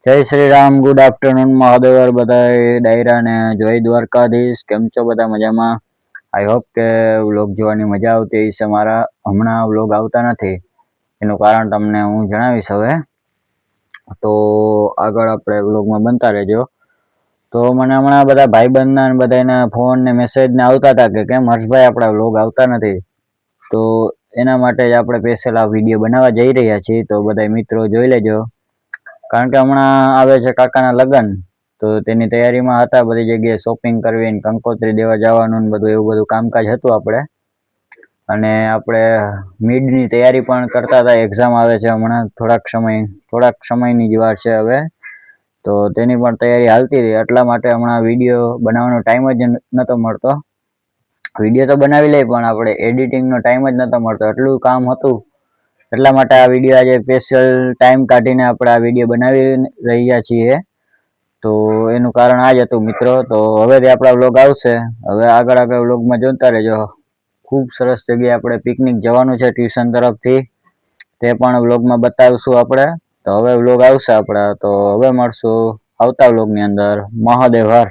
જય Shri Ram, good afternoon મહાદેવર બધાય ડાયરા ને જય દ્વારકાધીશ. કેમ છો બધા? મજામાં? આઈ હોપ કે વ્લોગ જોવાની મજા આવતી હશે. મારા હમણાં વ્લોગ આવતા નથી, એનું કારણ તમને હું જણાવીશ હવે. તો આગળ આપણે વ્લોગમાં બનતા રહેજો. તો મને હમણાં બધા ભાઈબંધના ને બધાના ફોન ને મેસેજ ને આવતા હતા કે કેમ હર્ષભાઈ આપણા વ્લોગ આવતા નથી. તો એના માટે જ આપણે સ્પેશિયલ આ વિડીયો બનાવવા જઈ રહ્યા છીએ. તો બધા મિત્રો જોઈ લેજો, કારણ કે હમણાં આવે છે કાકાના લગ્ન, તો તેની તૈયારીમાં હતા. બધી જગ્યાએ શોપિંગ કરવી, કંકોત્રી દેવા જવાનું ને બધું એવું બધું કામકાજ હતું આપણે. અને આપણે મિડની તૈયારી પણ કરતા હતા. એક્ઝામ આવે છે હમણાં થોડાક સમયની જ વાર છે હવે, તો તેની પણ તૈયારી હાલતી હતી. એટલા માટે હમણાં વિડીયો બનાવવાનો ટાઈમ જ નહોતો મળતો. વિડીયો તો બનાવી લઈ, પણ આપણે એડિટિંગનો ટાઈમ જ નહોતો મળતો, એટલું કામ હતું. એટલા માટે આ વિડીયો આજે સ્પેશિયલ ટાઈમ કાઢીને આપણે આ વિડીયો બનાવી રહ્યા છીએ. તો એનું કારણ આ જ હતું મિત્રો. તો હવેથી આપણા વ્લોગ આવશે. હવે આગળ વ્લોગમાં જોતા રહેજો. ખૂબ સરસ જગ્યાએ આપણે પિકનિક જવાનું છે ટ્યુશન તરફથી, તે પણ વ્લોગમાં બતાવશું આપણે. તો હવે વ્લોગ આવશે આપણા. તો હવે મળશું આવતા વ્લોગની અંદર. મહાદેવ હર.